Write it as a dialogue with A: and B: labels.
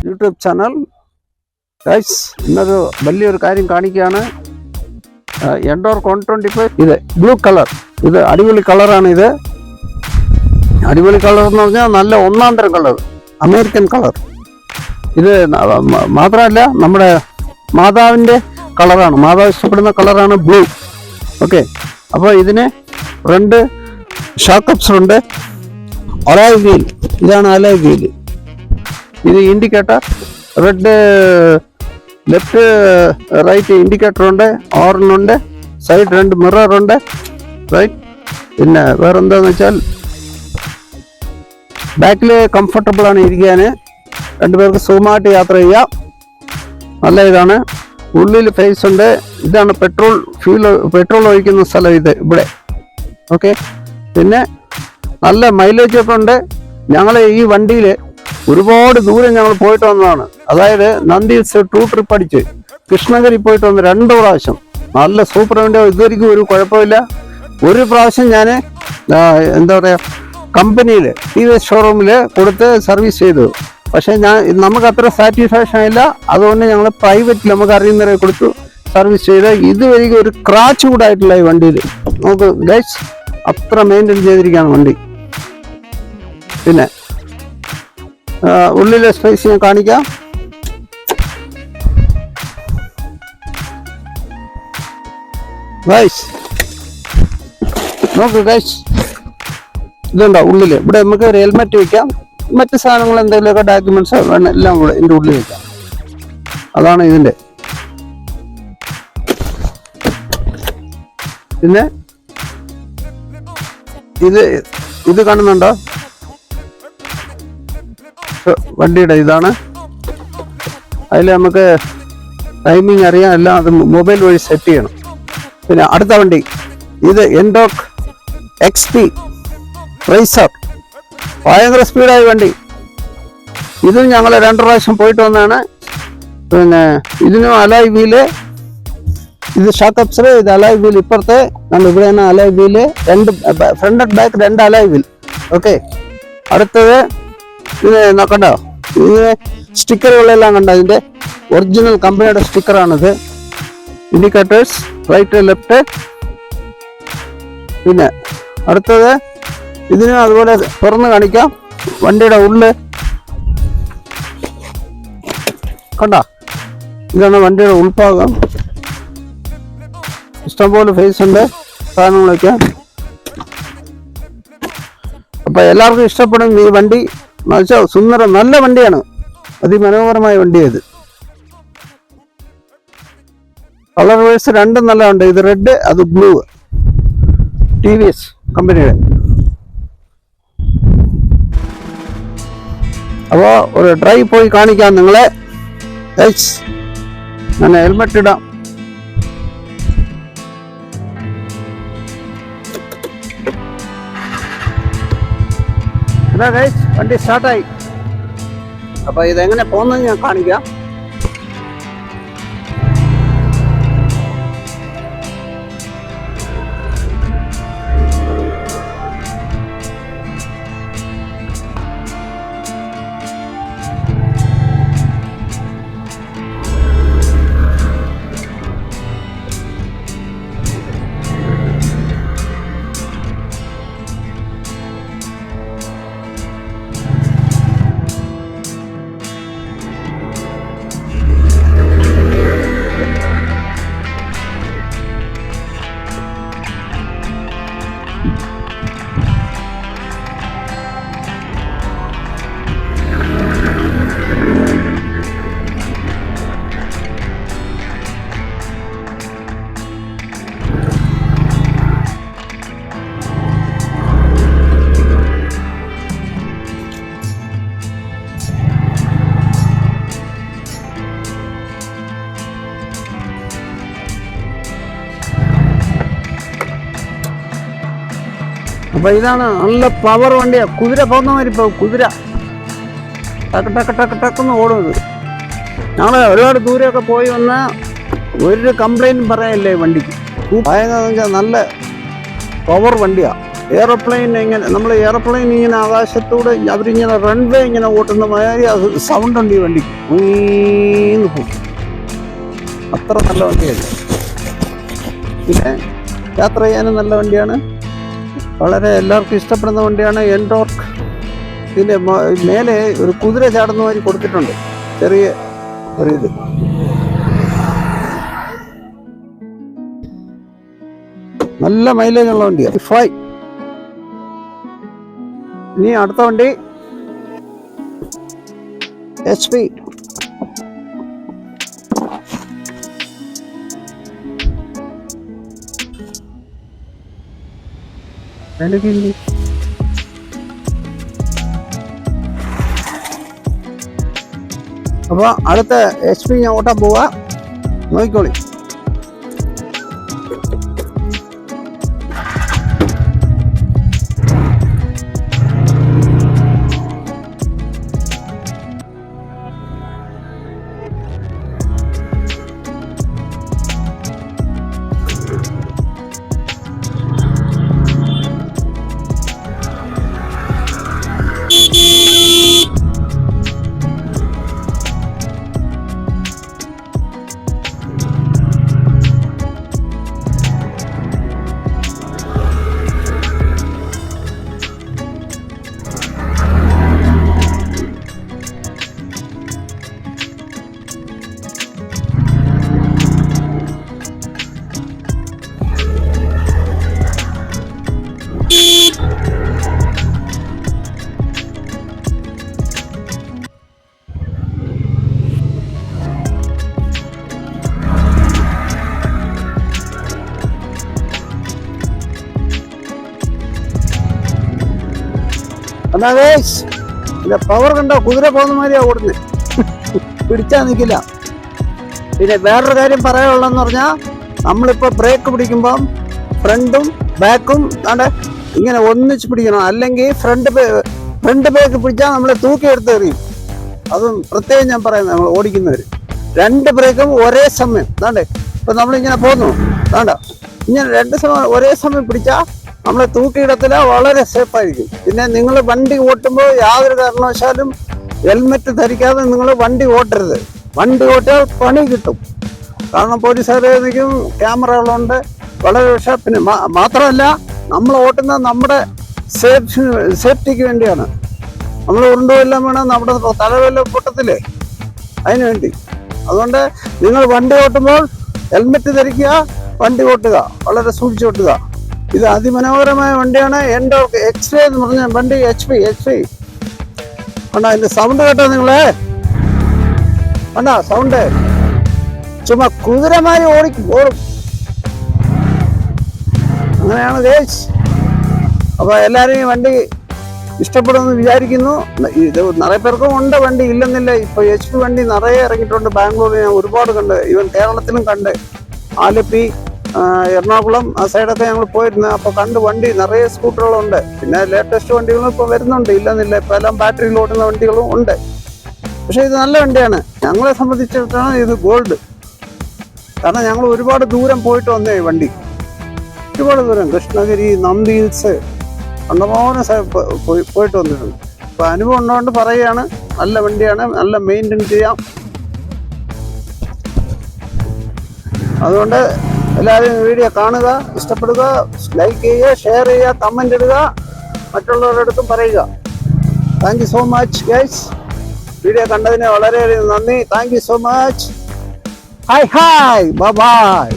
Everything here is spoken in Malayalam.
A: YouTube channel. ഗൈസ്, ഇന്നൊരു വലിയൊരു കാര്യം കാണിക്കുകയാണ്. എൻഡോർ 125 ഇത് ബ്ലൂ കളർ, ഇത് അടിപൊളി കളറാണ്. ഇത് അടിപൊളി കളർ എന്ന് പറഞ്ഞാൽ നല്ല ഒന്നാം തരം കളർ, അമേരിക്കൻ കളർ. ഇത് മാത്രമല്ല, നമ്മുടെ മാതാവിൻ്റെ കളറാണ്, മാതാവ് ഇഷ്ടപ്പെടുന്ന കളറാണ് ബ്ലൂ. ഓക്കെ, അപ്പോൾ ഇതിന് 2 ഷോക്കപ്സ് ഉണ്ട്. അലോയ് വീൽ, ഇതാണ് അലോയ് വീൽ. ഇത് indicator, red left right indicator ഉണ്ട്, ഓറിനുണ്ട്, സൈഡ് 2 മിററുണ്ട്, റൈറ്റ്. പിന്നെ വേറെ എന്താന്ന് വെച്ചാൽ ബാക്കിൽ കംഫർട്ടബിൾ ആണ് ഇരിക്കാൻ, 2 പേർക്ക് സുഖമായിട്ട് യാത്ര ചെയ്യാം. നല്ല ഇതാണ്. ഉള്ളിൽ ഫേസ് ഉണ്ട്. ഇതാണ് പെട്രോൾ ഒഴിക്കുന്ന സ്ഥലം, ഇത് ഇവിടെ. ഓക്കെ, പിന്നെ നല്ല മൈലേജ് ഒക്കെ ഉണ്ട്. ഞങ്ങൾ ഈ വണ്ടിയിൽ ഒരുപാട് ദൂരം ഞങ്ങൾ പോയിട്ട് വന്നതാണ്. അതായത് നന്ദീസ് 2 ട്രിപ്പ് അടിച്ച് കൃഷ്ണഗിരി പോയിട്ട് വന്ന് 2 പ്രാവശ്യം. നല്ല സൂപ്പർ വണ്ടി, ഇതുവരെയ്ക്കും ഒരു കുഴപ്പമില്ല. ഒരു പ്രാവശ്യം ഞാൻ എന്താ പറയുക, കമ്പനിയിൽ TVS ഷോറൂമിൽ കൊടുത്ത് സർവീസ് ചെയ്തു. പക്ഷേ നമുക്ക് അത്ര സാറ്റിസ്ഫാക്ഷൻ ആയില്ല. അതുകൊണ്ട് ഞങ്ങൾ പ്രൈവറ്റിൽ നമുക്ക് അറിയുന്നവരെ കൊടുത്തു സർവീസ് ചെയ്ത്. ഇതുവരെയ്ക്കും ഒരു ക്രാച്ച് കൂടെ ആയിട്ടില്ല ഈ വണ്ടിയിൽ. നമുക്ക് ഗൈസ് അത്ര മെയിൻറ്റെയിൻ ചെയ്തിരിക്കുകയാണ് വണ്ടി. പിന്നെ ഉള്ളിലെ സ്പേസ് ഞാൻ കാണിക്കാം. ഗൈസ് നോക്ക് ഗൈസ്, ഇതുണ്ടോ ഉള്ളിൽ. ഇവിടെ നമുക്ക് ഒരു ഹെൽമെറ്റ് വയ്ക്കാം, മറ്റ് സാധനങ്ങൾ എന്തെങ്കിലുമൊക്കെ ഡോക്യുമെന്റ്സ് എല്ലാം കൂടെ ഇതിൻ്റെ ഉള്ളിൽ വയ്ക്കാം. അതാണ് ഇതിൻ്റെ. പിന്നെ ഇത് കാണുന്നുണ്ടോ, വണ്ടിയുടെ ഇതാണ്. അതിൽ നമുക്ക് ടൈമിങ് അറിയാം, എല്ലാം അത് മൊബൈൽ വഴി സെറ്റ് ചെയ്യണം. പിന്നെ അടുത്ത വണ്ടി ഇത് എൻഡോർക്ക് XP റേസർ, ഭയങ്കര സ്പീഡായ വണ്ടി. ഇതും ഞങ്ങൾ 2 പ്രാവശ്യം പോയിട്ട് വന്നതാണ്. പിന്നെ ഇതിനും അലോയ് വീല്, ഇത് ഷോക്കപ്സർ, ഇത് അലോയ് വീൽ. ഇപ്പുറത്തെ ഇവിടെയാണ് alloy wheel, 2 front and back 2 alloy wheel. Okay, അടുത്തത് ഇത് നോക്കണ്ടോ, ഇതിന് സ്റ്റിക്കറുകളെല്ലാം കണ്ടോ, ഇതിൻ്റെ ഒറിജിനൽ കമ്പനിയുടെ സ്റ്റിക്കറാണിത്. Indicators right left. പിന്നെ അടുത്തത് ഇതിനും അതുപോലെ തുറന്ന് കാണിക്കാം. വണ്ടിയുടെ ഉള്ളിൽ കണ്ടോ, ഇതാണ് വണ്ടിയുടെ ഉൾഭാഗം. ഇഷ്ടംപോലെ ഫേസ് ഉണ്ട്, സാധനങ്ങളൊക്കെ. അപ്പം എല്ലാവർക്കും ഇഷ്ടപ്പെടും ഈ വണ്ടി. സുന്ദരം, നല്ല വണ്ടിയാണ്, അതിമനോഹരമായ വണ്ടിയത്. കളർ വേഴ്സ് 2 നല്ല ഉണ്ട്. ഇത് റെഡ്, അത് ബ്ലൂ, TVS കമ്പനിയുടെ. അപ്പോൾ ഒരു ഡ്രൈവ് പോയി കാണിക്കാം നിങ്ങളെ. ഞാൻ ഹെൽമെറ്റ് ഇടാം. വണ്ടി സ്റ്റാർട്ടായി. അപ്പൊ ഇതെങ്ങനെ പോകുന്നത് ഞാൻ കാണിക്കാം. അപ്പോൾ ഇതാണ് നല്ല പവർ വണ്ടിയാണ്. കുതിര പോകുന്ന മാതിരി ഇപ്പോൾ കുതിര ടക്ക് ടക്ക് ടക്ക് ടക്കെന്ന് ഓടുന്നത്. ഞങ്ങൾ ഒരുപാട് ദൂരമൊക്കെ പോയി വന്ന ഒരു കംപ്ലൈൻറ്റും പറയാനില്ലേ വണ്ടിക്ക്. ഭയങ്കര നല്ല പവർ വണ്ടിയാണ്. എയറോപ്ലെയിൻ ഇങ്ങനെ നമ്മൾ എയറോപ്ലെയിൻ ഇങ്ങനെ ആകാശത്തൂടെ അവരിങ്ങനെ റൺവേ ഇങ്ങനെ ഓട്ടുന്ന മാതിരി അത് സൗണ്ട് ഉണ്ട് ഈ വണ്ടിക്ക്. ഉയീന്ന് പോകും. അത്ര നല്ല വണ്ടിയല്ല. പിന്നെ യാത്ര ചെയ്യാനും നല്ല വണ്ടിയാണ്. വളരെ എല്ലാവർക്കും ഇഷ്ടപ്പെടുന്ന വണ്ടിയാണ്. എൻടോർക്ക്. ഇതിൻ്റെ മേലെ ഒരു കുതിര ചാടുന്ന മാതിരി കൊടുത്തിട്ടുണ്ട്, ചെറിയ ഒരു ഇത്. നല്ല മൈലേജ് ഉള്ള വണ്ടിയാണ്. 5. ഇനി അടുത്ത വണ്ടി HP. അപ്പൊ അടുത്ത HP ഞാൻ ഓട്ടാൻ പോവാ, നോക്കിക്കോളി. എന്നാ പവർ കണ്ടോ, കുതിര പോകുന്ന മാതിരിയാ ഓടുന്നത്. പിടിച്ചാൽ നിൽക്കില്ല. പിന്നെ വേറൊരു കാര്യം പറയാനുള്ളതെന്ന് പറഞ്ഞാൽ, നമ്മളിപ്പോൾ ബ്രേക്ക് പിടിക്കുമ്പം ഫ്രണ്ടും ബാക്കും ഇങ്ങനെ ഒന്നിച്ച് പിടിക്കണം. അല്ലെങ്കിൽ ഫ്രണ്ട് ബ്രേക്ക് പിടിച്ചാൽ നമ്മളെ തൂക്കിയെടുത്ത് എറിയും. അതും പ്രത്യേകം ഞാൻ പറയുന്നത്, നമ്മൾ ഓടിക്കുന്നവർ 2 ബ്രേക്കും ഒരേ സമയം ഇപ്പം നമ്മളിങ്ങനെ പോന്നു ഇങ്ങനെ 2 സമയം ഒരേ സമയം പിടിച്ചാൽ നമ്മളെ തൂക്കിയിടത്തില്ല, വളരെ സേഫായിരിക്കും. പിന്നെ നിങ്ങൾ വണ്ടി ഓട്ടുമ്പോൾ യാതൊരു കാരണവശാലും ഹെൽമെറ്റ് ധരിക്കാതെ നിങ്ങൾ വണ്ടി ഓട്ടരുത്. വണ്ടി ഓട്ടിയാൽ പണി കിട്ടും. കാരണം പോലീസുകാരെ നിൽക്കും, ക്യാമറകളുണ്ട്, വളരെ പിന്നെ മാത്രമല്ല നമ്മൾ ഓട്ടുന്നത് നമ്മുടെ സേഫ്റ്റിക്ക് വേണ്ടിയാണ്. നമ്മൾ ഉരുണ്ടുമെല്ലാം വേണം, നമ്മുടെ തലവെല്ലാം പൊട്ടത്തില്ലേ, അതിനു വേണ്ടി. അതുകൊണ്ട് നിങ്ങൾ വണ്ടി ഓട്ടുമ്പോൾ ഹെൽമെറ്റ് ധരിക്കുക, വണ്ടി ഓട്ടുക, വളരെ സൂക്ഷിച്ച് ഓട്ടുക. ഇത് അതിമനോഹരമായ വണ്ടിയാണ്. എൻടോർക്ക് എക്സ്റേ എന്ന് പറഞ്ഞ വണ്ടി. HP കണ്ടോ അതിന്റെ സൗണ്ട് കേട്ടോ നിങ്ങളെ? കണ്ടോ സൗണ്ട്? ചുമ്മാ കുതിരമാരി ഓടും. അങ്ങനെയാണ് ഗൈസ്. അപ്പൊ എല്ലാവരും ഈ വണ്ടി ഇഷ്ടപ്പെടുമെന്ന് വിചാരിക്കുന്നു. ഇത് നിറയെ പേർക്കും ഉണ്ട്, വണ്ടി ഇല്ലെന്നില്ല. ഇപ്പൊ HP വണ്ടി നിറയെ ഇറങ്ങിയിട്ടുണ്ട്. ബാംഗ്ലൂരിൽ ഞാൻ ഒരുപാട് കണ്ട്, ഈവൻ കേരളത്തിലും കണ്ട്. ആലപ്പി, എറണാകുളം ആ സൈഡൊക്കെ ഞങ്ങൾ പോയിരുന്നു. അപ്പോൾ കണ്ട് വണ്ടി നിറയെ സ്കൂട്ടറുകളുണ്ട്. പിന്നെ ലേറ്റസ്റ്റ് വണ്ടികളും ഇപ്പോൾ വരുന്നുണ്ട്, ഇല്ലെന്നില്ല. ഇപ്പോൾ എല്ലാം ബാറ്ററിയിൽ ഓടുന്ന വണ്ടികളും ഉണ്ട്. പക്ഷേ ഇത് നല്ല വണ്ടിയാണ്. ഞങ്ങളെ സംബന്ധിച്ചിടത്തോളം ഇത് ഗോൾഡ്. കാരണം ഞങ്ങൾ ഒരുപാട് ദൂരം പോയിട്ട് വന്നേ വണ്ടി. ഒരുപാട് ദൂരം, കൃഷ്ണഗിരി, നന്ദി ഹിൽസ്, കണ്ടമാനം പോയിട്ട് വന്നിട്ടുണ്ട്. അപ്പോൾ അനുഭവം ഉള്ളതുകൊണ്ട് പറയുകയാണ്, നല്ല വണ്ടിയാണ്, നല്ല മെയിൻറ്റെയിൻ ചെയ്യാം. അതുകൊണ്ട് എല്ലാവരും വീഡിയോ കാണുക, ഇഷ്ടപ്പെടുക, ലൈക്ക് ചെയ്യുക, ഷെയർ ചെയ്യുക, കമൻ്റ് ഇടുക, മറ്റുള്ളവരുടെ അടുത്തും പറയുക. Thank you so much guys. Video കണ്ടതിന് വളരെയധികം നന്ദി. Thank you so much. Hi bye.